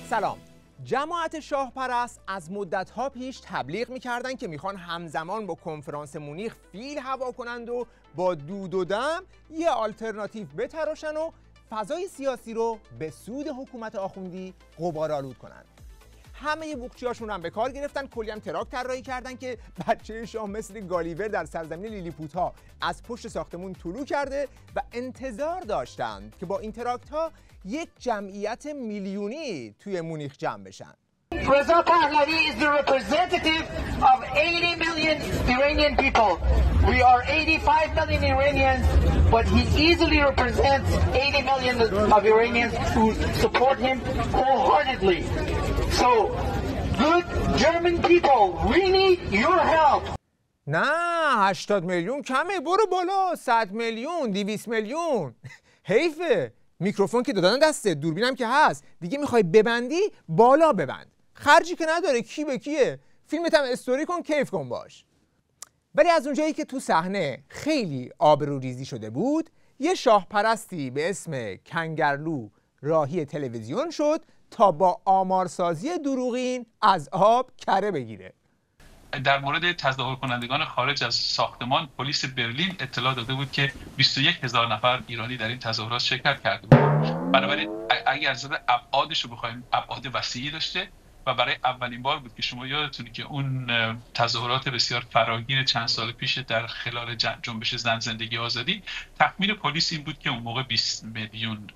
سلام. جماعت شاهپرست از مدت‌ها پیش تبلیغ می‌کردن که میخوان همزمان با کنفرانس مونیخ فیل هوا کنند و با دود و دم یه آلترناتیو بتراشن و فضای سیاسی رو به سود حکومت آخوندی غبارآلود کنند. همه بوقچی‌هاشون هم به کار گرفتن، کلی هم تراک طراحی کردن که بچه شاه مثل گالیور در سرزمین لیلیپوت‌ها از پشت ساختمون طلوع کرده و انتظار داشتند که با این تراکت‌ها یک جمعیت میلیونی توی مونیخ جمع بشن. Reza Pahlavi is the representative of 80 million Iranian people. We are 85 million Iranians, but he easily represents 80 million of Iranians who support him wholeheartedly. So, good German people, we need your help. نه 80 میلیون کمه، برو بالا 100 میلیون 200 میلیون. حیفه، میکروفون که دادن دسته، دوربینم که هست، دیگه میخوای ببندی بالا ببند، خرجی که نداره، کی به کیه، فیلمت هم استوری کن، کیف کن باش. ولی از اونجایی که تو صحنه خیلی آبروریزی شده بود، یه شاه پرستی به اسم کنگرلو راهی تلویزیون شد تا با آمارسازی دروغین از آب کره بگیره. در مورد تظاهر کنندگان خارج از ساختمان، پلیس برلین اطلاع داده بود که 21,000 نفر ایرانی در این تظاهرات شرکت کرده بودند. بنابراین اگر از ابعادش رو بخوایم، ابعاد وسیعی داشته و برای اولین بار بود که شما یادتونه که اون تظاهرات بسیار فراگیر چند سال پیش در خلال جنبش زن زندگی آزادی، تخمین پلیس این بود که اون موقع 20 میلیون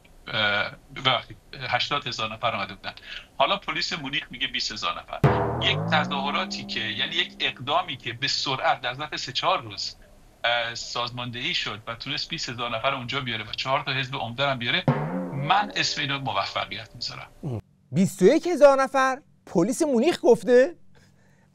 80,000 نفر آمده بودن. حالا پلیس مونیخ میگه 20,000 نفر. یک تظاهراتی که یعنی یک اقدامی که به سرعت در ظرف 3-4 روز سازماندهی شد و تونست 20,000 نفر اونجا بیاره و 4 تا حزب عمده هم بیاره، من اسم اینو موفقیت میذارم. 21,000 نفر پلیس مونیخ گفته؟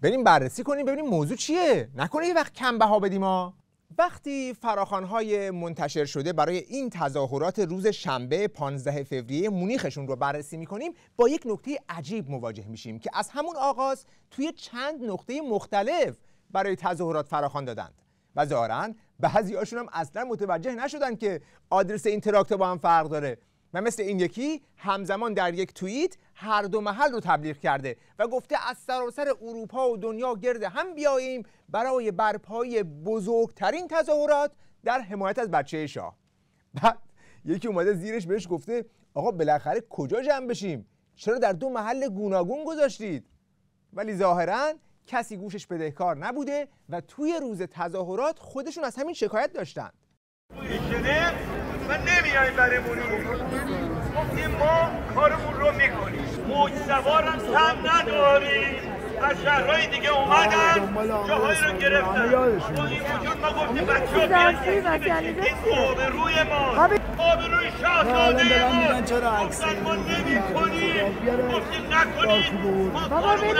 بریم بررسی کنیم ببینیم موضوع چیه، نکنه یه وقت کم بها بدیم ها. وقتی فراخوان‌های منتشر شده برای این تظاهرات روز شنبه 15 فوریه مونیخشون رو بررسی می‌کنیم، با یک نکته عجیب مواجه میشیم که از همون آغاز توی چند نقطه مختلف برای تظاهرات فراخوان دادند و ظاهراً بعضی‌هاشون هم اصلاً متوجه نشدن که آدرس این تراکت با هم فرق داره و مثل این یکی همزمان در یک توییت هر دو محل رو تبلیغ کرده و گفته از سراسر اروپا و دنیا گرد هم بیاییم برای برپایی بزرگترین تظاهرات در حمایت از بچه شاه. بعد یکی اومده زیرش بهش گفته آقا بالاخره کجا جمع بشیم؟ چرا در دو محل گوناگون گذاشتید؟ ولی ظاهراً کسی گوشش بدهکار نبوده و توی روز تظاهرات خودشون از همین شکایت داشتن. و نمیاییم برای مونیخ، گفتیم ما کارمون رو میکنیم، موج سوارم کم نداریم، از شهرهای دیگه اومدن جاهایی رو گرفتن، با این وجود ما گفتیم بچه ها بیاییم، این آبروی ما، آبروی شاهزاده ما، گفتن ما نمی کنیم، گفتیم نکنیم، ما کارمون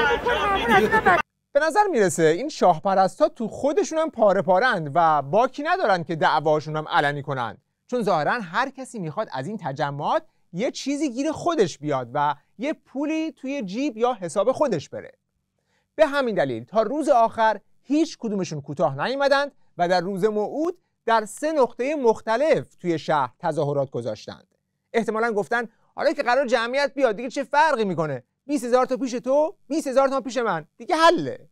انجام. به نظر میرسه این شاه پرستا تو خودشون هم پاره پارند و باکی ندارن که دعواشون هم علنی کنن، چون ظاهرا هر کسی میخواد از این تجمعات یه چیزی گیر خودش بیاد و یه پولی توی جیب یا حساب خودش بره. به همین دلیل تا روز آخر هیچ کدومشون کوتاه نیامدند و در روز موعود در 3 نقطه مختلف توی شهر تظاهرات گذاشتند. احتمالاً گفتن حالا که قرار جمعیت بیاد دیگه چه فرقی میکنه، 20,000 تا پیش تو 20,000 تا پیش من، دیگه حله.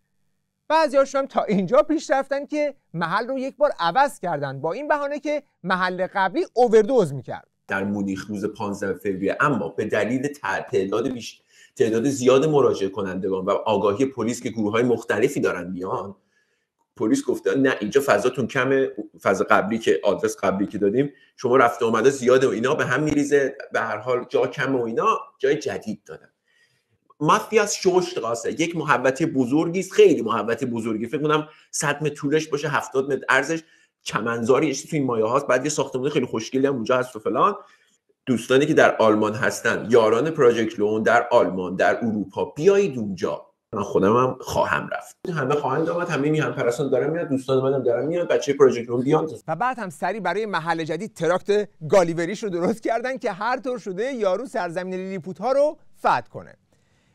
بعضی‌هاشون هم تا اینجا پیش رفتن که محل رو یک بار عوض کردن با این بهانه که محل قبلی اووردوز میکرد. در مونیخ روز 15 فوریه اما به دلیل تعداد زیاد مراجعه کنندگان و آگاهی پلیس که گروه‌های مختلفی دارن بیان، پلیس گفته نه اینجا فضاتون کمه، فضا قبلی که آدرس قبلی که دادیم شما رفت و اومده زیاده و اینا به هم میریزه، به هر حال جا کمه و اینا، جای جدید دادن. مافیاس شوشتراسه یک محوطه بزرگی است، خیلی محوطه بزرگی، فکر کنم 100 متر طولش باشه، 70 متر عرضش، چمنزاری تو این مایه هاست، بعد یه ساختمان خیلی خوشگلی هم اونجا هست و فلان. دوستانی که در آلمان هستن، یاران پراجکت لون در آلمان، در اروپا، بیایید اونجا. من خودم هم خواهم رفت، همه خواهند آمد، همه میهن پرستان دارن میاد، دوستان منم دارن میاد، بچه پراجکت لون بیان. و بعد هم سری برای محل جدید تراکت گالیوریش رو درست کردن که هر طور شده یارو سرزمین لیلیپوت ها رو فتح کنه.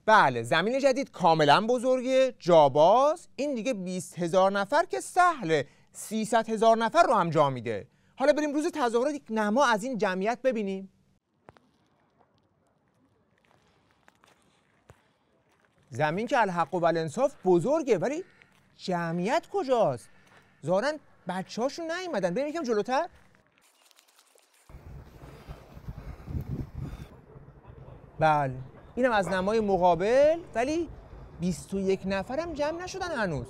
بله، زمین جدید کاملا بزرگه، جاباز، این دیگه 20,000 نفر که سهله، 300,000 نفر رو هم جا میده. حالا بریم روز تظاهرات یک نما از این جمعیت ببینیم. زمین که الحق و الانصاف بزرگه، ولی جمعیت کجاست؟ ظاهراً بچه‌هاشون نیومدن. بریم یکم جلوتر. بله اینم از نمای مقابل، ولی 21 نفرم جمع نشدن هنوز.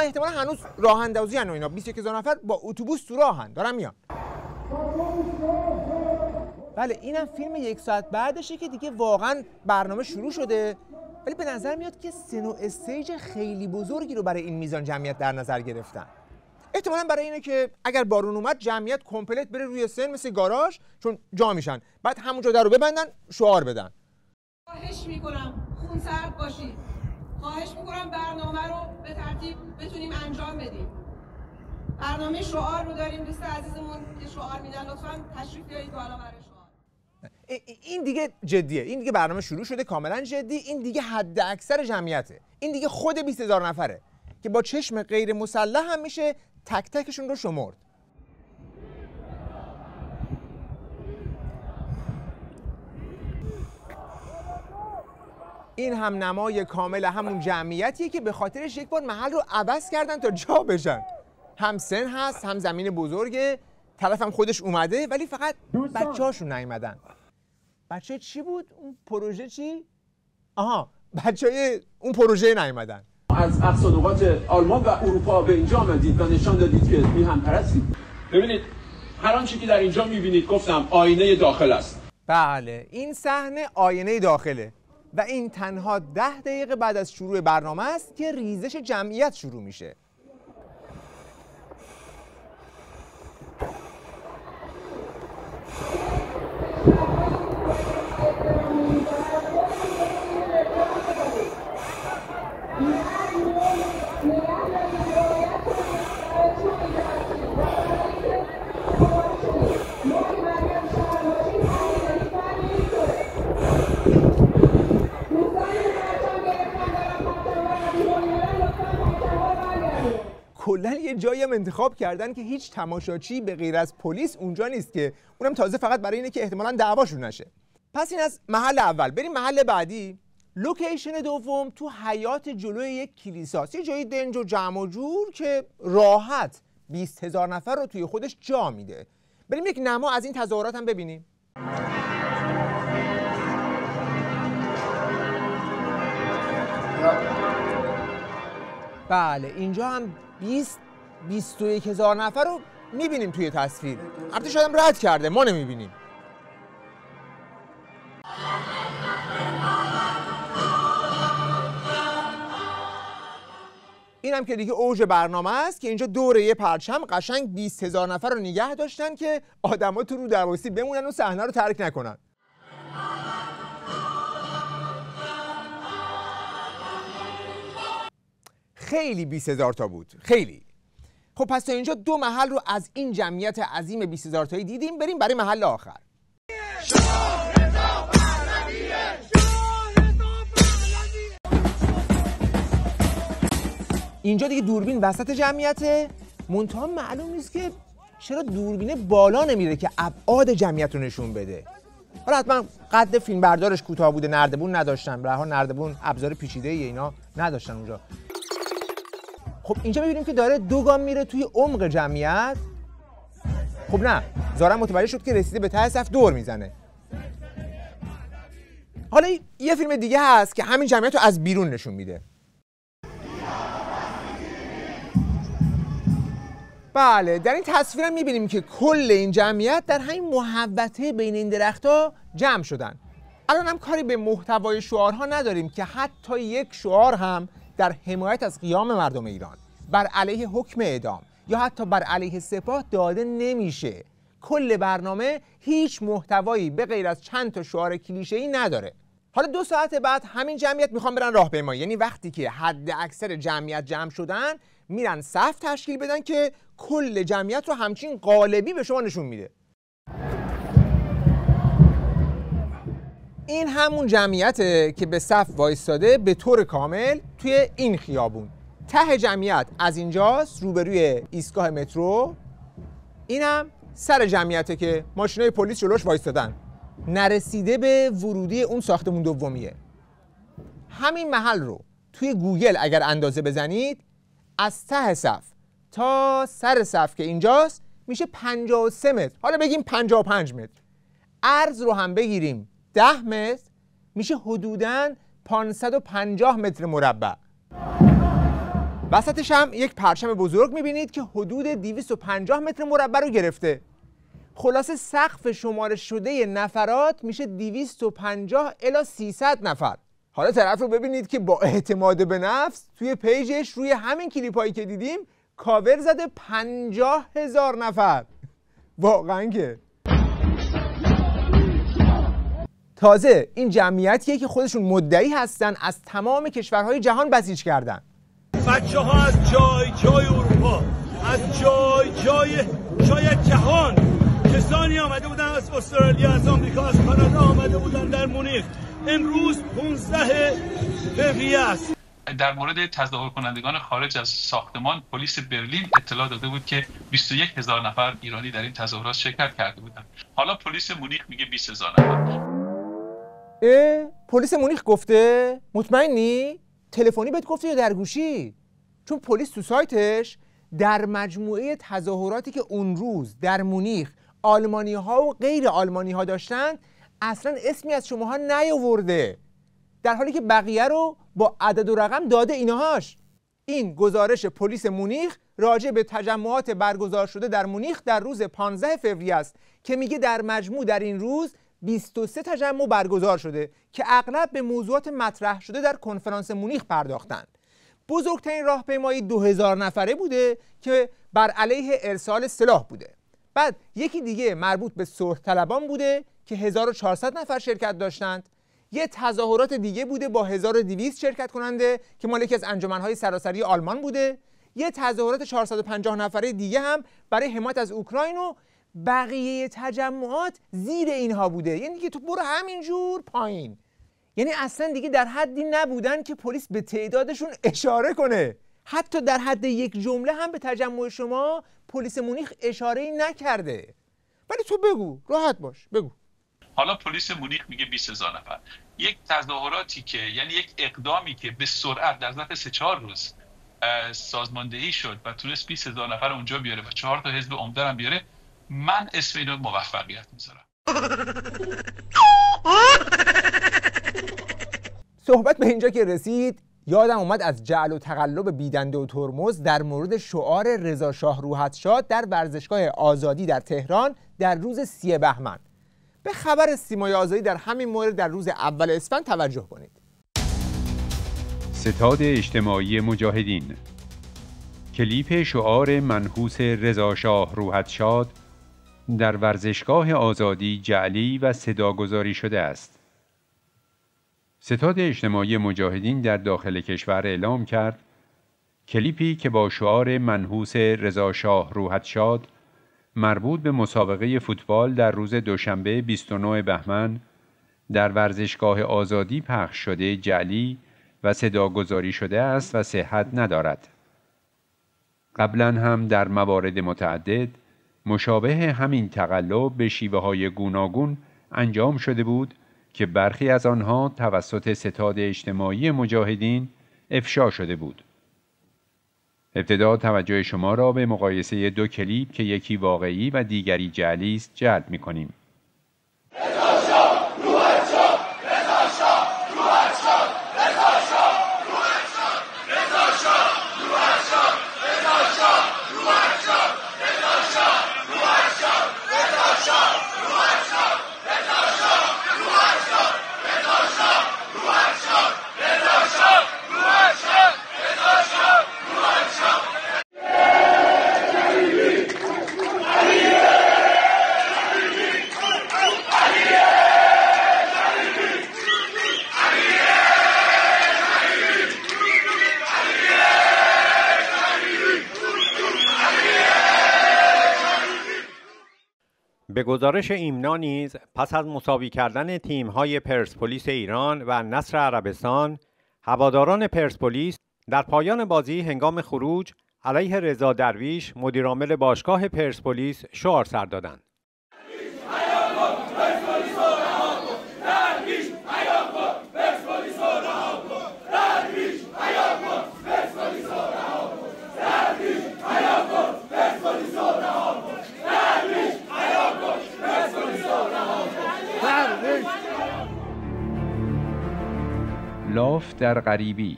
احتمالا هنوز راه اندازی ان و اینا. 21000 نفر با اتوبوس تو راهن، دارن میان. بله اینم فیلم 1 ساعت بعدشه که دیگه واقعا برنامه شروع شده، ولی به نظر میاد که سن و استیج خیلی بزرگی رو برای این میزان جمعیت در نظر گرفتن. احتمالاً برای اینه که اگر بارون اومد جمعیت کمپلت بره روی سن مثل گاراژ، چون جا میشن، بعد همونجا در رو ببندن شعار بدن. خواهش میکنم خونسرد باشید. خواهش میکنم برنامه رو به ترتیب بتونیم انجام بدیم. برنامه شعار رو داریم. دوست عزیزمون که شعار میدن لطفاً تشریف بیارید بالا برای شعار. این دیگه جدیه. این دیگه برنامه شروع شده کاملا جدی. این دیگه حد اکثر جمعیته. این دیگه خود 20000 نفره که با چشم غیر مسلح هم میشه تک تکشون رو شمرد. این هم نمای کامل همون جمعیتیه که به خاطرش یک بار محل رو عوض کردن تا جا بشن. هم سن هست، هم زمین بزرگه، طرف هم خودش اومده، ولی فقط بچه‌هاشون نیومدن. بچه چی بود؟ اون پروژه چی؟ بچه‌های اون پروژه نیومدن. از اقصا نقاط آلمان و اروپا به اینجا آمدید و نشان دادید که میهن پرستید. ببینید هر آنچه که در اینجا میبینید گفتم آینه داخل است. بله این صحنه آینه داخله و این تنها 10 دقیقه بعد از شروع برنامه است که ریزش جمعیت شروع میشه. کلا یه جایی هم انتخاب کردن که هیچ تماشاچی به غیر از پلیس اونجا نیست، که اونم تازه فقط برای اینه که احتمالاً دعواشون نشه. پس این از محل اول. بریم محل بعدی. لوکیشن دوم تو حیاط جلوی یک کلیساست، یه جایی دنج و جمع و جور که راحت 20000 نفر رو توی خودش جا میده. بریم یک نما از این تظاهرات هم ببینیم. بله اینجا هم 21,000 نفر رو میبینیم توی تصویر. البته شاید هم رد کرده، ما نمیبینیم. این هم که دیگه اوج برنامه است که اینجا دور یه پرچم قشنگ 20,000 نفر رو نگه داشتن که آدما تو رو درواسی بمونن و صحنه رو ترک نکنن. خیلی 20,000 تا بود، خیلی. خب پس تا اینجا 2 محل رو از این جمعیت عظیم 20,000 تایی دیدیم. بریم برای محل آخر. اینجا دیگه دوربین وسط جمعیته، منتها معلوم نیست که چرا دوربینه بالا نمیره که ابعاد جمعیت رو نشون بده. حالا حتما قد فیلم بردارش کوتاه بوده، نردبون نداشتن، به هر حال نردبون ابزار پیچیده‌ای اینا نداشتن اونجا. خب اینجا می‌بینیم که داره 2 گام میره توی عمق جمعیت. خب نه، ظاهرا متوجه شد که رسیده به ته صف دور میزنه. حالا یه فیلم دیگه هست که همین جمعیت رو از بیرون نشون میده. بله در این تصویر هم میبینیم که کل این جمعیت در همین محوطه بین این درخت‌ها جمع شدن. الان هم کاری به محتوای شعارها نداریم که حتی یک شعار هم در حمایت از قیام مردم ایران بر علیه حکم اعدام یا حتی بر علیه سپاه داده نمیشه. کل برنامه هیچ محتوایی به غیر از چند تا شعار کلیشه‌ای نداره. حالا 2 ساعت بعد همین جمعیت میخوان برن راهپیمایی، یعنی وقتی که حد اکثر جمعیت جمع شدن میرن صف تشکیل بدن که کل جمعیت رو همچین قالبی به شما نشون میده. این همون جمعیته که به صف وایستاده به طور کامل توی این خیابون. ته جمعیت از اینجاست روبروی ایستگاه مترو. اینم سر جمعیته که ماشینای پلیس جلوش وایستادن، نرسیده به ورودی اون ساختمون دومیه. همین محل رو توی گوگل اگر اندازه بزنید از ته صف تا سر صف که اینجاست میشه 53 متر، حالا بگیم 55 متر. عرض رو هم بگیریم 10 متر میشه حدوداً 550 متر مربع. وسطش هم یک پرچم بزرگ میبینید که حدود 250 متر مربع رو گرفته. خلاصه سقف شمارش شده نفرات میشه 250 الی 300 نفر. حالا طرف رو ببینید که با اعتماد به نفس توی پیجش روی همین کلیپ هایی که دیدیم کاور زده 50,000 نفر. واقعا که تازه این جمعیتیه که خودشون مدعی هستن از تمام کشورهای جهان بسیج کردن. بچه ها از جای اروپا، از جای شاید جهان، کسانی آمده بودن از استرالیا، از آمریکا، از کانادا آمده بودن در مونیخ. امروز 15 فوریه است. در مورد تظاهر کنندگان خارج از ساختمان، پلیس برلین اطلاع داده بود که 21,000 نفر ایرانی در این تظاهرات شرکت کرده بودند. حالا پلیس مونیخ میگه 20,000 نفر. پلیس مونیخ گفته؟ مطمئنی؟ تلفنی بهت گفته یا در گوشی؟ چون پلیس تو سایتش در مجموعه تظاهراتی که اون روز در مونیخ آلمانی ها و غیر آلمانی ها داشتند اصلا اسمی از شماها نیاورده، در حالی که بقیه رو با عدد و رقم داده اینهاش. این گزارش پلیس مونیخ راجع به تجمعات برگزار شده در مونیخ در روز 15 فوریه است که میگه در مجموع در این روز 23 تجمع برگزار شده که اغلب به موضوعات مطرح شده در کنفرانس مونیخ پرداختند. بزرگترین راهپیمایی 2000 نفره بوده که بر علیه ارسال سلاح بوده. بعد یکی دیگه مربوط به صلح طلبان بوده که 1400 نفر شرکت داشتند. یه تظاهرات دیگه بوده با 1200 شرکت کننده که مال یکی از انجمن‌های سراسری آلمان بوده. یه تظاهرات 450 نفره دیگه هم برای حمایت از اوکراین و بقیه تجمعات زیر اینها بوده. یعنی که تو برو همینجور پایین. یعنی اصلا دیگه در حدی نبودن که پلیس به تعدادشون اشاره کنه. حتی در حد یک جمله هم به تجمع شما پلیس مونیخ اشاره‌ای نکرده. ولی تو بگو، راحت باش، بگو. حالا پلیس مونیخ میگه 20,000 نفر. یک تظاهراتی که یعنی یک اقدامی که به سرعت در ظرف 3-4 روز سازماندهی شد و تونست 20,000 نفر اونجا بیاره و 4 تا حزب عمده هم بیاره، من اسم اینو موفقیت میذارم. صحبت به اینجا که رسید یادم اومد از جعل و تقلب بیدنده و ترمز در مورد شعار رضا شاه روحت شاد در ورزشگاه آزادی در تهران در روز 30 بهمن. به خبر سیمای آزادی در همین مورد در روز اول اسفند توجه کنید. ستاد اجتماعی مجاهدین. کلیپ شعار منحوس رضا شاه روحت شاد در ورزشگاه آزادی جعلی و صداگذاری شده است. ستاد اجتماعی مجاهدین در داخل کشور اعلام کرد کلیپی که با شعار منحوس رضا شاه روحت شاد مربوط به مسابقه فوتبال در روز دوشنبه 29 بهمن در ورزشگاه آزادی پخش شده جعلی و صداگذاری شده است و صحت ندارد. قبلا هم در موارد متعدد مشابه همین تقلب به شیوه‌های گوناگون انجام شده بود که برخی از آنها توسط ستاد اجتماعی مجاهدین افشا شده بود. ابتدا توجه شما را به مقایسه دو کلیپ که یکی واقعی و دیگری جعلی است جلب می‌کنیم. به گزارش ایمنا نیز پس از مساوی کردن تیم‌های پرسپولیس ایران و نصر عربستان، هواداران پرسپولیس در پایان بازی هنگام خروج علیه رضا درویش مدیرعامل باشگاه پرسپولیس شعار سر دادند. لاف در غریبی،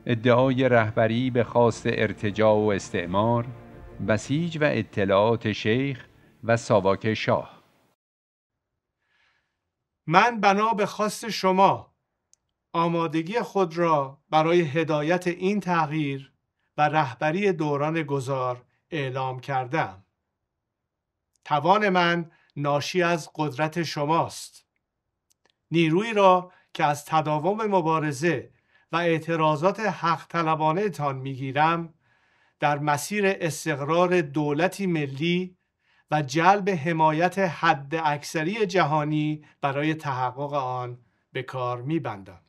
ادعای رهبری به خواست ارتجاع و استعمار، بسیج و اطلاعات شیخ و ساواک شاه. من بنا به خواست شما آمادگی خود را برای هدایت این تغییر و رهبری دوران گذار اعلام کردم. توان من ناشی از قدرت شماست. نیرویی را که از تداوم مبارزه و اعتراضات حق طلبانه تان میگیرم در مسیر استقرار دولتی ملی و جلب حمایت حد اکثری جهانی برای تحقق آن به کار میبندم.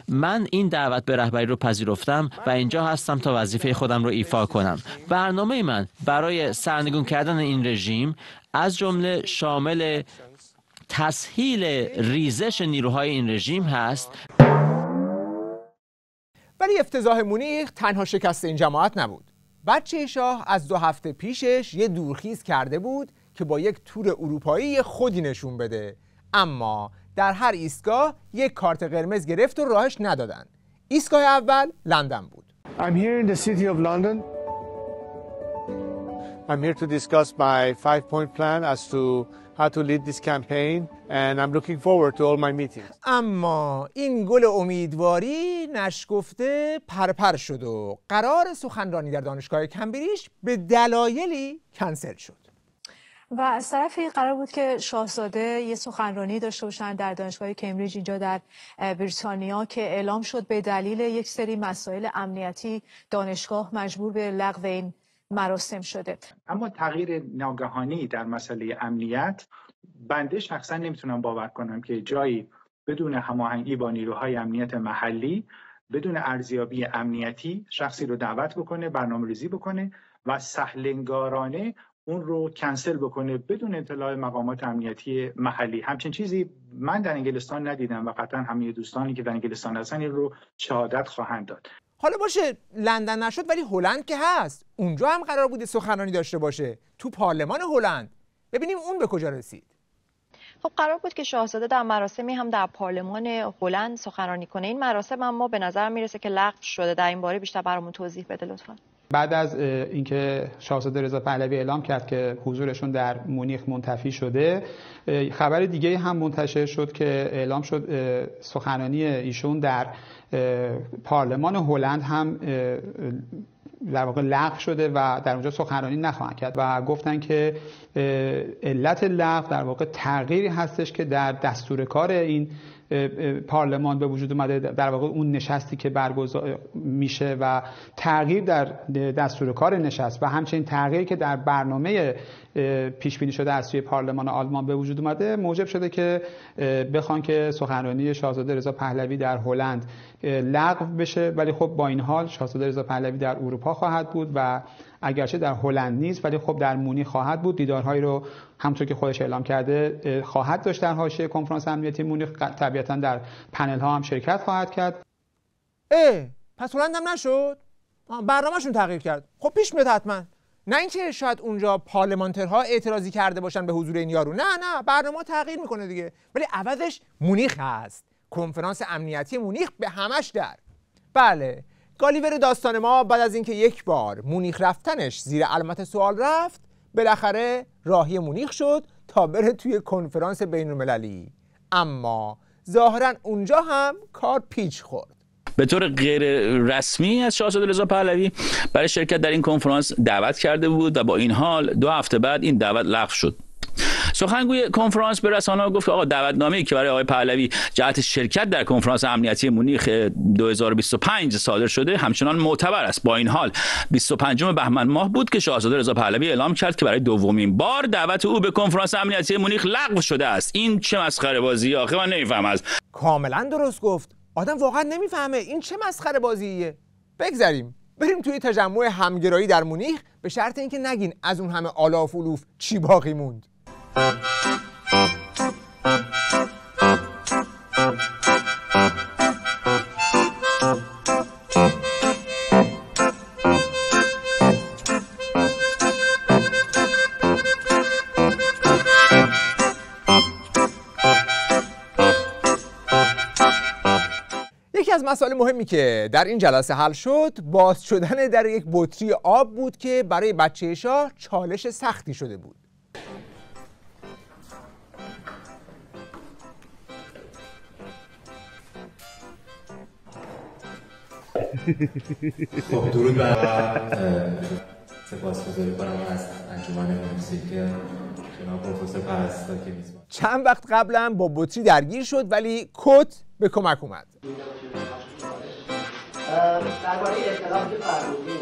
من این دعوت به رهبری رو پذیرفتم و اینجا هستم تا وظیفه خودم رو ایفا کنم. برنامه من برای سرنگون کردن این رژیم از جمله شامل تسهیل ریزش نیروهای این رژیم هست. ولی افتضاح مونیخ تنها شکست این جماعت نبود. بچه شاه از 2 هفته پیشش یه دورخیز کرده بود که با یک تور اروپایی خودی نشون بده، اما در هر ایستگاه یک کارت قرمز گرفت و راهش ندادن. ایستگاه اول لندن بود. I'm here in the city of London. I'm here to discuss my 5-point plan as to how to lead this campaign and I'm looking forward to all my meetings. اما این گل امیدواری نشکفته پرپر شد و قرار سخنرانی در دانشگاه کمبریج به دلایلی کنسل شد. و از طرفی قرار بود که شاهزاده یه سخنرانی داشته باشن در دانشگاه کمبریج اینجا در بریتانیا که اعلام شد به دلیل یک سری مسائل امنیتی دانشگاه مجبور به لغو این مراسم شده. اما تغییر ناگهانی در مسئله امنیت، بنده شخصا نمیتونم باور کنم که جایی بدون هماهنگی با نیروهای امنیت محلی، بدون ارزیابی امنیتی شخصی رو دعوت بکنه، برنامه‌ریزی بکنه و سهلنگارانه اون رو کنسل بکنه بدون اطلاع مقامات امنیتی محلی. همچین چیزی من در انگلستان ندیدم و قطعا همه دوستانی که در انگلستان هستن این رو شهادت خواهند داد. حالا باشه لندن نشد ولی هلند که هست، اونجا هم قرار بوده سخنرانی داشته باشه، تو پارلمان هلند. ببینیم اون به کجا رسید. خب قرار بود که شاهزاده در مراسمی هم در پارلمان هلند سخنرانی کنه. این مراسم اما به نظر میرسه که لغو شده. در این باره بیشتر برامون توضیح بده لطفاً. بعد از اینکه شاهزاده رضا پهلوی اعلام کرد که حضورشون در مونیخ منتفی شده، خبر دیگه هم منتشر شد که اعلام شد سخنرانی ایشون در پارلمان هلند هم در واقع لغو شده و در اونجا سخنرانی نخواهند کرد و گفتن که علت لغو در واقع تغییری هستش که در دستور کار این پارلمان به وجود اومده، در واقع اون نشستی که برگزار میشه و تغییر در دستور کار نشست و همچنین تغییری که در برنامه پیش بینی شده از سوی پارلمان آلمان به وجود اومده موجب شده که بخوان که سخنرانی شاهزاده رضا پهلوی در هلند لغو بشه. ولی خب با این حال شاهزاده رضا پهلوی در اروپا خواهد بود و اگرچه در هلند نیست ولی خب در مونیخ خواهد بود. دیدارهایی رو همونطور که خودش اعلام کرده خواهد داشت در حاشیه کنفرانس امنیتی مونیخ. طبیعتاً در پنل ها هم شرکت خواهد کرد. پس هلند هم نشد؟ برنامه‌شون تغییر کرد. خب پیش میاد حتما. نه اینکه شاید اونجا پارلمانترها اعتراضی کرده باشن به حضور این یارو. نه برنامه تغییر میکنه دیگه. ولی عوضش مونیخ هست. کنفرانس امنیتی مونیخ به همش در. بله، گالیور داستان ما بعد از اینکه یک بار مونیخ رفتنش زیر علامت سوال رفت، بالاخره راهی مونیخ شد تا بره توی کنفرانس بین‌المللی. اما ظاهرا اونجا هم کار پیچ خورد. به طور غیر رسمی از شاهزاده رضا پهلوی برای شرکت در این کنفرانس دعوت کرده بود و با این حال 2 هفته بعد این دعوت لغو شد. سخنگوی کنفرانس به رسانه‌ها گفت که آقا دعوتنامه‌ای که برای آقای پهلوی جهت شرکت در کنفرانس امنیتی مونیخ 2025 صادر شده همچنان معتبر است. با این حال 25 بهمن ماه بود که شاهزاده رضا پهلوی اعلام کرد که برای دومین بار دعوت او به کنفرانس امنیتی مونیخ لغو شده است. این چه مسخره بازی آخه؟ من نمی‌فهمم. کاملا درست گفت. آدم واقعا نمیفهمه این چه مسخره بازیه. بگذریم بریم توی تجمع همگرایی در مونیخ، به شرط اینکه نگین از اون همه آلاف الوف چی باقی موند. یکی یکی از مسائل مهمی که در این جلسه حل شد باز شدن در یک بطری آب بود که برای بچه شاه چالش سختی شده بود. خب درود بر سپاسگزاری کنم از انجمن موسیقی جناب پروفسور پرستار که میزبان. چند وقت قبلا با بطری درگیر شد ولی کت به کمک اومد. درباره اختلاف فرهنگی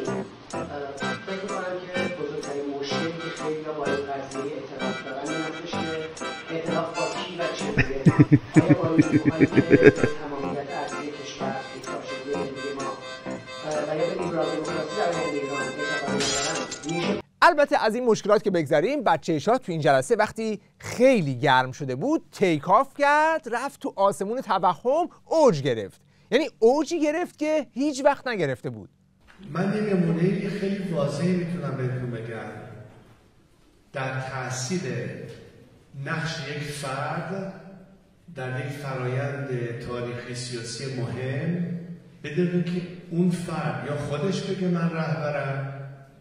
فکر می‌کنم که بزرگترین مشکلی که خیلی‌ها با این قضیه اعتراف دارن این هستش که اعتراف با کی و چه بوده. آیا با نیروهایی که به تمامیت ارضی کشور اکراه شده زندگی ما و یا به لیبرال دموکراسی در ایران اعتقاد ندارن. البته از این مشکلات که بگذریم، بچه شاه تو این جلسه وقتی خیلی گرم شده بود تیک آف کرد، رفت تو آسمون توهم، اوج گرفت. یعنی اوجی گرفت که هیچ وقت نگرفته بود. من یه نمونه خیلی واضحی میتونم بهتون بگم در تاثیر نقش یک فرد در یک فرایند تاریخی سیاسی مهم، بدون که اون فرد یا خودش بگه من رهبرم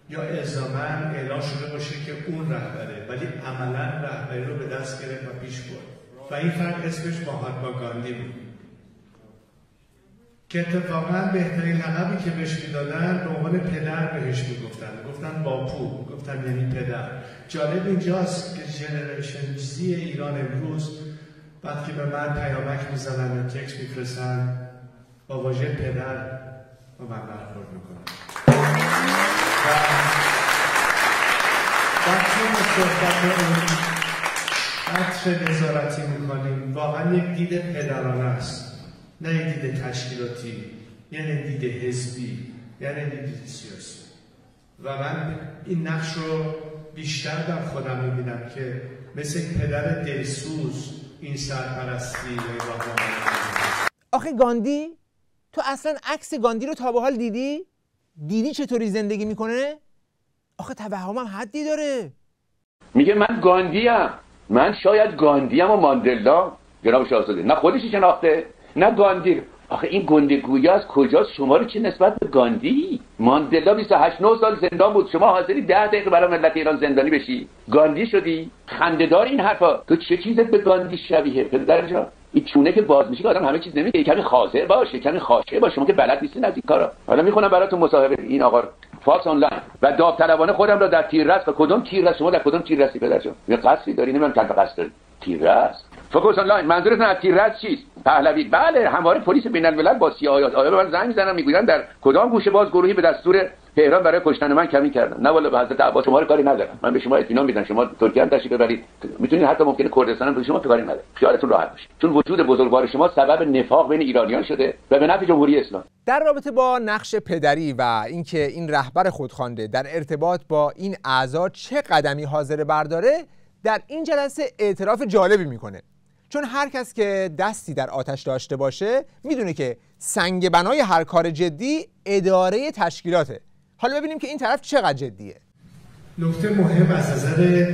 یا الزاماً اعلام شده باشه که اون رهبره، ولی عملاً رهبری رو به دست گرفت و پیش برد و این فرد اسمش مهاتما گاندی بود که اتفاقاً بهترین لقبی که بهش میدادن به عنوان پدر بهش گفتن باپو، گفتن یعنی پدر. جالب اینجاست که جنریشن زی ایران امروز وقتی به من پیامک میزنن یا تکست میفرستن با واژه پدر با من برخورد میکنن. وقتی ما صحبت اون عطر نظارتی میکنیم واقعا یک دید پدرانه است، نه یک دید تشکیلاتی، یعنی دید حزبی، یعنی دید سیاسی. و من این نقش رو بیشتر در خودم میبینم که مثل یک پدر دلسوز این سرپرستی آخه گاندی؟ تو اصلا عکس گاندی رو تا به حال دیدی؟ دیدی چطوری زندگی میکنه؟ آخه توهمم حدی داره. میگه من گاندیم، من شاید گاندیم و ماندلا. جناب شاهزاده نه خودشی شناخته نه گاندی. آخه این گندگویی از کجاست؟ شما رو چه نسبت به گاندی؟ ماندلا 28-9 سال زندان بود، شما حاضری 10 دقیقه برای ملت ایران زندانی بشی؟ گاندی شدی؟ خنده‌دار این حرفا. تو چه چیزت به گاندی شبیه پدر جان؟ این چونه که باز میشه که آدم همه چیز نمیگه، کمی خاطر باشه، کمی خاشه باشه، شما که بلد نیستین از این کارا. حالا میخونم براتون مصاحبه این آقا فاکس آنلاین و داوطلبانه خودم را در تیررس و کدوم تیررس شما در کدوم تیررسی پدر جان؟ یه قصدی داری؟ نمیدونم چند تا قصد داری. تیررس فوکس آنلاین منظورتون از تیررس چیست؟ پهلوی. بله همواره پلیس بین‌الملل با سیاه‌ها آیا به من زنگ می‌زنن میگویند در کدام گوشه باز گروهی به دستور تهران برای کشتن من کمی کردن. نه والا به حضرت عباس شما رو کاری ندارم، من به شما اطمینان میدم شما ترکیه هم تشریف ببرید، میتونید حتی ممکنه کردستان هم به شما کاری نداره، خیالتون راحت باشه، چون وجود بزرگوار شما سبب نفاق بین ایرانیان شده و به نفع جمهوری اسلامی. در رابطه با نقش پدری و اینکه این رهبر خودخوانده در ارتباط با این اعضا چه قدمی حاضر برداره، در این جلسه اعتراف جالبی میکنه، چون هر کس که دستی در آتش داشته باشه میدونه که سنگ بنای هر کار جدی اداره تشکیلاته. حالا ببینیم که این طرف چقدر جدیه. نکته مهم از نظر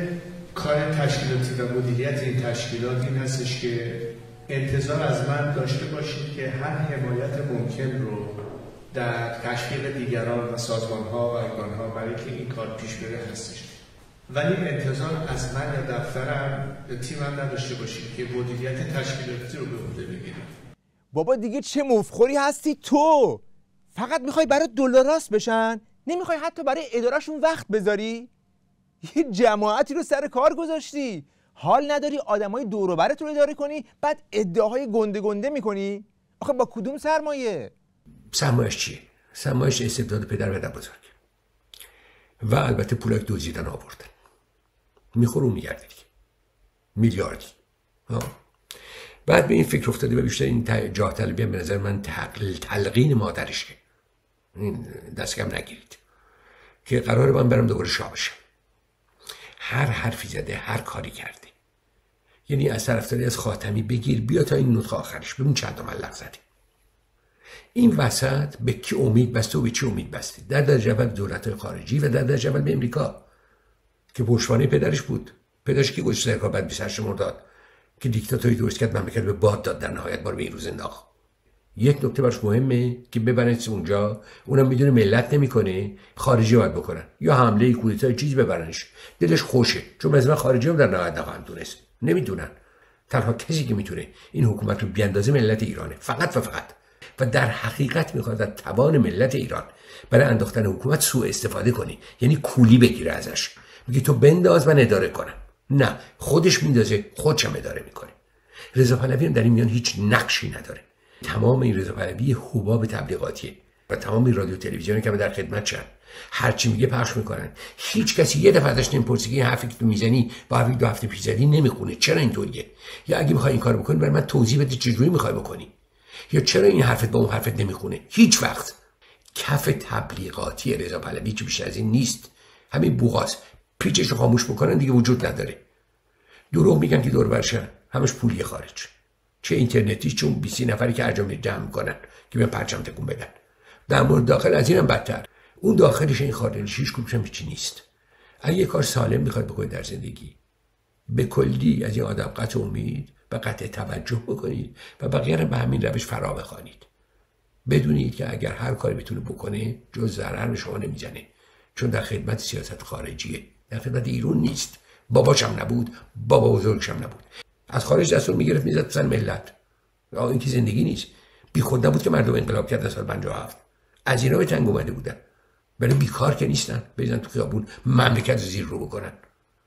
کار تشکیلاتی و مدیریت این تشکیلات این هستش که انتظار از من داشته باشید که هر حمایت ممکن رو در تشویق دیگران و سازمان‌ها و ارگان‌ها برای که این کار پیش بره هستش. ولی انتظار از من یا دفترم یا تیمم نداشته باشید که مدیریت تشکیلاتی رو به عهده بگیرم. بابا دیگه چه مفخوری هستی تو؟ فقط میخوای برای دلاراست بشن؟ نمیخوای حتی برای ادارهشون وقت بذاری؟ یه جماعتی رو سر کار گذاشتی، حال نداری آدمای دور و برت رو اداره کنی، بعد ادعاهای گنده گنده میکنی؟ آخه با کدوم سرمایه؟ سرمایه‌اش چیه؟ سرمایه‌اش استبداد پدر و بزرگ و البته پولای دزدیدن آوردن. میخوره میگرده دیگه. میلیاردی. بعد به این فکر افتاده و بیشتر این جاه طلبی به نظر من تلقین مادرشه. این دست کم نگیرید که قراره من برم دوباره شاه بشم. هر حرفی زده، هر کاری کرده، یعنی از طرفداری از خاتمی بگیر بیا تا این نطق آخرش ببین چند تا ملق زده. این وسط به کی امید بسته و به چی امید بسته؟ در درجه اول دولت‌های خارجی و در درجه اول به امریکا که پشتوانه پدرش بود. پدرش که گوش سرکار بعد 28 مرداد که دیکتاتوری درست کرد، مملکت به باد داد، در نهایت بار به این روز انداخت. یک نکته براش مهمه که ببرنش اونجا، اونم میدونه ملت نمیکنه، خارجی باید بکنن یا حمله کودتا چیزی ببرنش، دلش خوشه، چون مثلا خارجی هم در نهایت نخواهند دونست، نمیدونن. تنها کسی که میتونه این حکومت رو بیاندازه ملت ایرانه، فقط و فقط. و در حقیقت میخواد از توان ملت ایران برای انداختن حکومت سوء استفاده کنی، یعنی کولی بگیره ازش، میگه تو بنداز من اداره کنم. نه، خودش میندازه، خودش هم اداره میکنه. رضا پهلوی هم در این میان هیچ نقشی نداره. تمام این رضا پهلوی حباب تبلیغاتیه و تمام این رادیو تلویزیونی که در خدمتشن هرچی میگه پخش میکنن. هیچ کسی یه دفعه ازش نمیپرسه که این حرفی که تو میزنی با حرفی 2 هفته پیش زدی نمیخونه، چرا اینطوریه؟ یا اگه میخوای این کارو بکنی برای من توضیح بده چجوری میخوای بکنی، یا چرا این حرفت با اون حرفت نمیخونه. هیچ وقت. کف تبلیغاتی رضا پهلوی چه بیشتر از این نیست. همین بوغاز پیچش رو خاموش بکنن دیگه وجود نداره. دروغ میگن که دور برشن، همش پولی خارج، چه اینترنتی چون 20 نفری که انجام جمع میکنن که بیان پرچم تکون بدن. در مورد داخل از اینم بدتر، اون داخلش این خارجیش هیچ کدومش هم هیچی نیست. اگه یه کار سالم میخواد بکنید در زندگی، به کلی از این آدم قطع امید و قطع توجه بکنید و بقیه رو به همین روش فرا بخوانید. بدونید که اگر هر کاری بتونه بکنه جز ضرر به شما نمیزنه، چون در خدمت سیاست خارجیه، در خدمت ایران نیست. باباشم نبود، بابا بزرگشم نبود. از خارج دستور میگرفت میزد سر ملت. این که زندگی نیست. بی خود نبود که مردم انقلاب کرد سال 57. از اینا به تنگ اومده بودن. برای بیکار که نیستن بزنن تو خیابون مملکت زیر رو بکنن.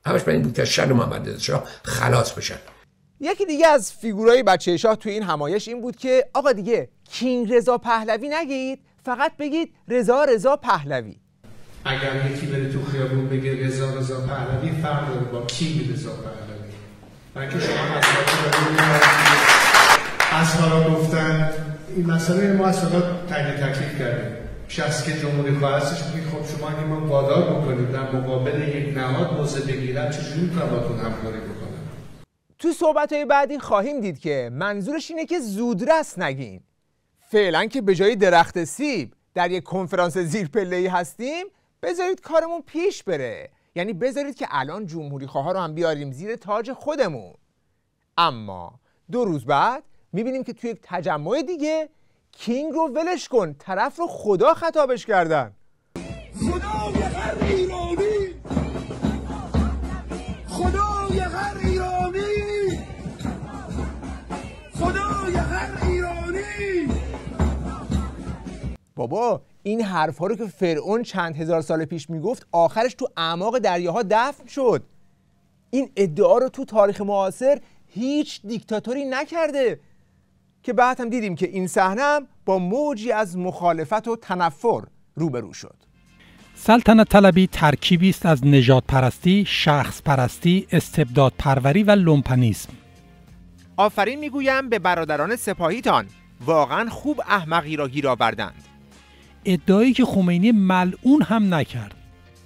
همش برای این بود که شر محمد رضا شاه خلاص بشن. یکی دیگه از فیگورای بچه شاه تو این همایش این بود که آقا دیگه کینگ رضا پهلوی نگید، فقط بگید رضا پهلوی. اگر یکی بره تو خیابون بگه رضا پهلوی، فرق داره با کینگ رضا پهلوی. بلکه شما اسمارا گفتن این مسئله ما اصلا تعیین تکلیف کردیم. شخصی که جمهوری خواه هستش میگه خب شما اگه ما وادار بکنید در مقابل یک نهاد موضع بگیرن چجوری میتونن باتون همکاری بکنن؟ تو صحبت‌های بعدی خواهیم دید که منظورش اینه که زودرس نگین. فعلا که به جای درخت سیب در یک کنفرانس زیرپله‌ای هستیم، بذارید کارمون پیش بره. یعنی بذارید که الان جمهوری خواها رو هم بیاریم زیر تاج خودمون. اما 2 روز بعد میبینیم که توی یک تجمع دیگه کینگ رو ولش کن، طرف رو خدا خطابش کردن. خدای هر ایرانی، خدای هر ایرانی، خدای هر ایرانی. بابا این حرفا رو که فرعون چند هزار سال پیش میگفت آخرش تو اعماق دریاها دفن شد. این ادعا رو تو تاریخ معاصر هیچ دیکتاتوری نکرده که بعد هم دیدیم که این صحنه هم با موجی از مخالفت و تنفر روبرو شد. سلطنت طلبی ترکیبی است از نژاد پرستی، شخص پرستی، استبداد پروری و لومپنیسم. آفرین میگویم به برادران سپاهیتان، واقعا خوب احمقی را گیر آوردند. ادعایی که خمینی ملعون هم نکرد.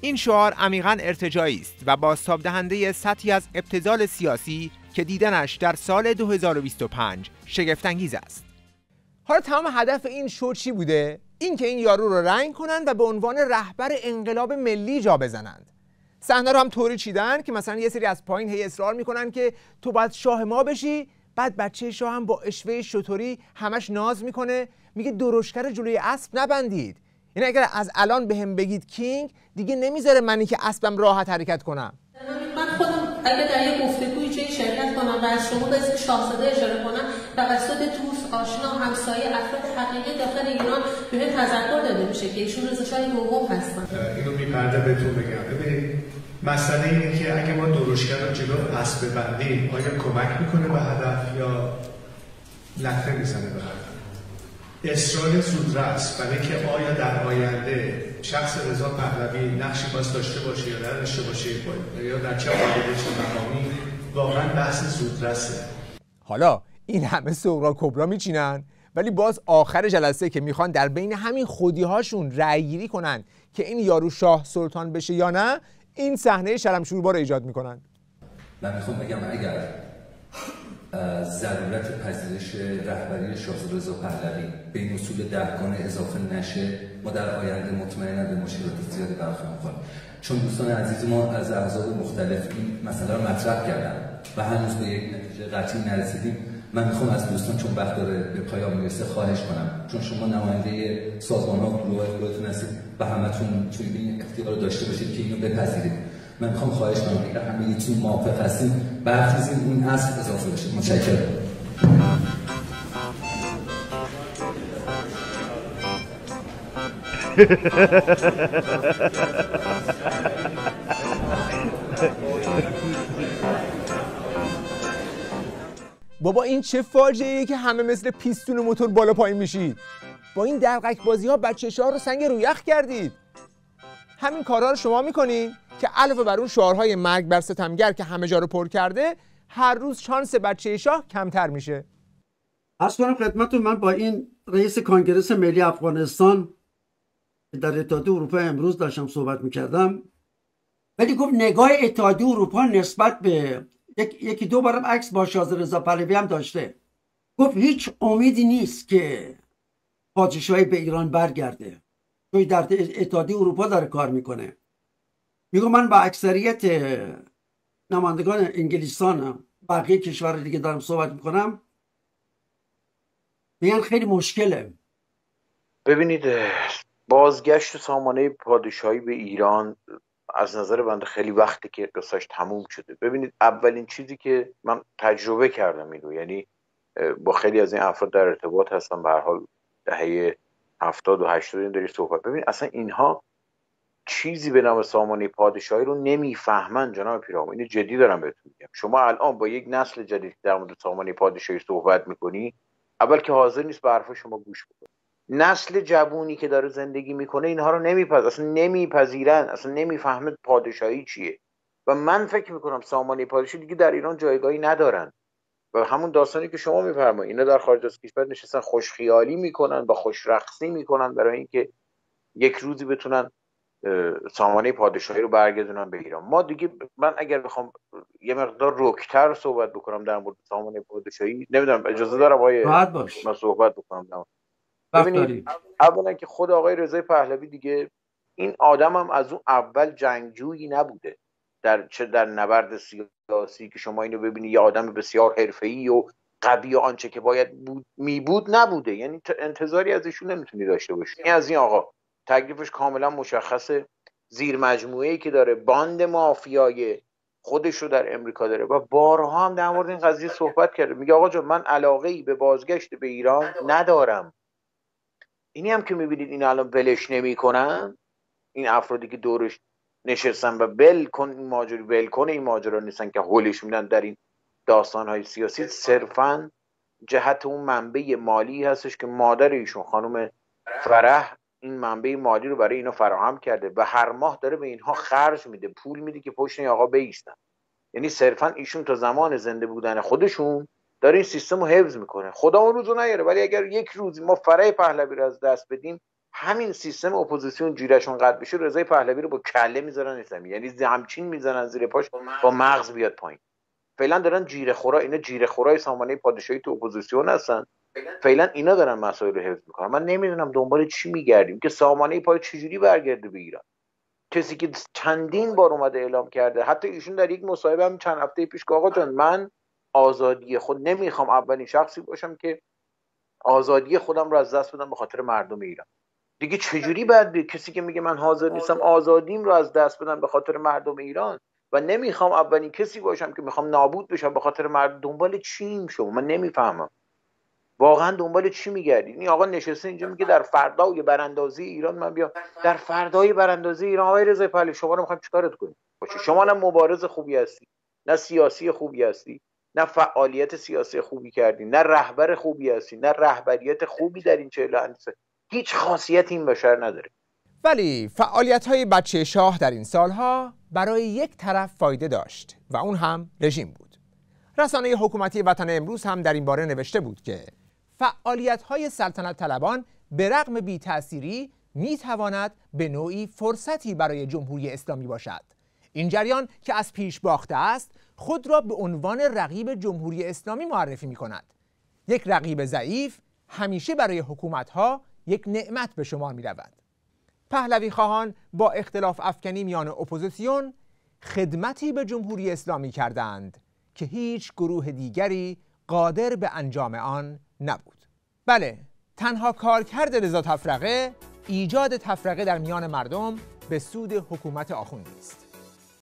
این شعار عمیقاً ارتجاعی است و بازتاب دهنده سطحی از ابتذال سیاسی که دیدنش در سال 2025 شگفت‌انگیز است. حالا تمام هدف این شو چی بوده؟ این که این یارو رو رنگ کنن و به عنوان رهبر انقلاب ملی جا بزنند. صحنه رو هم طوری چیدن که مثلا یه سری از پایین هی اصرار میکنن که تو باید شاه ما بشی، بعد بچه شاه هم با اشوه شطوری همش ناز میکنه، میگه درشکر جلوی اسب نبندید. یعنی اگر از الان بهم بگید کینگ، دیگه نمیذاره منی که اسبم راحت حرکت کنم. من خودم اگه در یک گفتگوی جای شرکت کنم و از شما به اسم شاهزاده اشاره کنم، توسط دوست، آشنا، همسایه، افراد حقیقی داخل ایران بهم تذکر داده میشه که ایشون رضا شاه دوم هستن. اینو بی‌پرده بهتون بگم. ببینید مسئله اینه که اگه ما درشکر رو جلو اسب ببندیم، آیا کمک میکنه به هدف یا لطمه میزنه به هدف؟ اصرار زودرس برای که آیا در آینده شخص رضا پهلوی نقشی باز داشته باشه یا نداشته باشه یا در چه قالب چه مقامی، واقعا بحث زودرسه. حالا این همه سغرا کبرا میچینن ولی باز آخر جلسه که میخوان در بین همین خودیهاشون رأی گیری کنن که این یارو شاه سلطان بشه یا نه، این صحنه شرمشوربا رو ایجاد میکنن. من میخوام بگم اگر ضرورت پذیرش رهبری شاهزاده رضا پهلوی به این اصول دهگانه اضافه نشه، ما در آینده مطمئنا به مشکلات زیادی برخورد می‌کنیم، چون دوستان عزیز ما از احزاب مختلف این مسئله رو مطرح کردن و هنوز به یک نتیجه قطعی نرسیدیم. من میخوام از دوستان چون وقت داره به پایان میرسه خواهش کنم، چون شما نماینده سازمان‌ها و گروه‌هاتون هستید و همتون توی این اختیار داشته باشید که اینو بپذیرید. من میخوام خواهش کنم اگر همگیتون موافق هستین برخیزین این اصل اضافه بشه. متشکرم. بابا این چه فاجعه‌ایه که همه مثل پیستون موتور بالا پایین میشید. با این دلقک بازی ها بچه شاه رو سنگ رو یخ کردید. همین کارها رو شما میکنین که علاوه بر اون شعارهای مرگ بر ستمگر که همه جا رو پر کرده، هر روز شانس بچه شاه کمتر میشه. عرض کنم خدمتتون، من با این رئیس کنگره ملی افغانستان در اتحادیه اروپا امروز داشتم صحبت میکردم، ولی گفت نگاه اتحادیه اروپا نسبت به یکی دو بارم عکس با شاهزاده رضا پهلوی هم داشته، گفت هیچ امیدی نیست که پادشاهی به ایران برگرده، چون در اتحادیه اروپا داره کار میکنه. میگم من با اکثریت نمایندگان انگلیسان بقیه کشور دیگه دارم صحبت میکنم، میگن خیلی مشکله. ببینید بازگشت سامانه پادشاهی به ایران از نظر بنده خیلی وقتی که قصهش تموم شده. ببینید اولین چیزی که من تجربه کردم این رو، یعنی با خیلی از این افراد در ارتباط هستم، به هر حال دهه 70 و 80 این داری صحبت. ببینید اصلا اینها چیزی به نام سامانه پادشاهی رو نمیفهمن جناب پیرامون. اینو جدی دارم بهتون میگم. شما الان با یک نسل جدید در مورد سامانه پادشاهی صحبت میکنی، اول که حاضر نیست به حرف شما گوش بکنه. نسل جوونی که داره زندگی میکنه اینها رو اصلا نمیپذیرن، اصلا نمیفهمه پادشاهی چیه. و من فکر میکنم سامانه پادشاهی دیگه در ایران جایگاهی ندارن. و همون داستانی که شما میفرمایید، اینا در خارج از کشور نشستن خوشخیالی میکنن و خوشرقصی میکنن برای اینکه یک روزی بتونن سامانه پادشاهی رو برگردونن به ایران. ما دیگه، من اگر بخوام یه مقدار رکتر صحبت بکنم در مورد سامانه پادشاهی، نمیدونم اجازه دارم آقای من صحبت بکنم؟ ببینید اولا که خود آقای رضای پهلوی دیگه، این آدم هم از اون اول جنگجویی نبوده در نبرد سیاسی که شما اینو ببینی یه آدم بسیار حرفه‌ای و قوی و آنچه که باید بود نبوده. یعنی انتظاری از ایشون نمیتونی داشته باشی. این از این آقا تکلیفش کاملا مشخصه، زیر مجموعه‌ای که داره، باند مافیای خودش رو در امریکا داره و بارها هم در مورد این قضیه صحبت کرده. میگه آقا جان من علاقه‌ای به بازگشت به ایران ندارم. اینی هم که میبینید این الان ولش نمی‌کنن، این افرادی که دورش نشستن و ول کن این ماجرا نیستن که هولش میدن در این داستان‌های سیاسی، صرفاً جهت اون منبع مالی هستش که مادر ایشون خانم فرح این منبع مالی رو برای اینا فراهم کرده و هر ماه داره به اینها خرج میده، پول میده که پشت این آقا بایستن. یعنی صرفاً ایشون تا زمان زنده بودن خودشون داره این سیستم رو حفظ میکنه. خدا اون روزو نیاره، ولی اگر یک روزی ما فرح پهلوی رو از دست بدیم، همین سیستم اپوزیسیون جیرشون قطع بشه، رضای پهلوی رو با کله میذارن زمین، یعنی همچین میزنن زیر پاش با مغز بیاد پایین. فعلا دارن جیره خورا، اینا جیره خورای سامانه پادشاهی تو اپوزیسیون هستن، فعلا اینا دارن مسائل رو حفظ میکنن. من نمیدونم دنبال چی میگردیم که سامانه پادشاهی چجوری برگرده به ایران. کسی که چندین بار اومده اعلام کرده، حتی ایشون در یک مصاحبه هم چند هفته پیش که آقا جان من آزادی خود نمیخوام اولین شخصی باشم که آزادی خودم رو از دست بدم به خاطر مردم ایران. دیگه چجوری باید کسی که میگه من حاضر نیستم آزادیم رو از دست بدم به خاطر مردم ایران و نمیخوام اولین کسی باشم که میخوام نابود بشم به خاطر مردم، دنبال چیم شما؟ من نمیفهمم واقعا دنبال چی میگردید؟ این آقا نشسته اینجا میگه در فردای براندازی ایران من بیام. در فردای براندازی ایران آقای رضای پهلوی شما رو میخوایم چیکارت کنیم؟ شما نه مبارز خوبی هستی، نه سیاسی خوبی هستی، نه فعالیت سیاسی خوبی کردی، نه رهبر خوبی هستی، نه رهبریت خوبی در این 40 سال. هیچ خاصیتی این بشر نداره. ولی فعالیت‌های بچه شاه در این سالها برای یک طرف فایده داشت و اون هم رژیم بود. رسانه حکومتی وطن امروز هم در این باره نوشته بود که فعالیت‌های سلطنت طلبان به رغم بی‌تأثیری می‌تواند به نوعی فرصتی برای جمهوری اسلامی باشد. این جریان که از پیش باخته است، خود را به عنوان رقیب جمهوری اسلامی معرفی می‌کند. یک رقیب ضعیف همیشه برای حکومت‌ها یک نعمت به شمار می‌رود. پهلوی خواهان با اختلاف افکنی میان اپوزیسیون خدمتی به جمهوری اسلامی کردند که هیچ گروه دیگری قادر به انجام آن نبود. بله، تنها کارکرد رضا تفرقه ایجاد تفرقه در میان مردم به سود حکومت آخوندی است.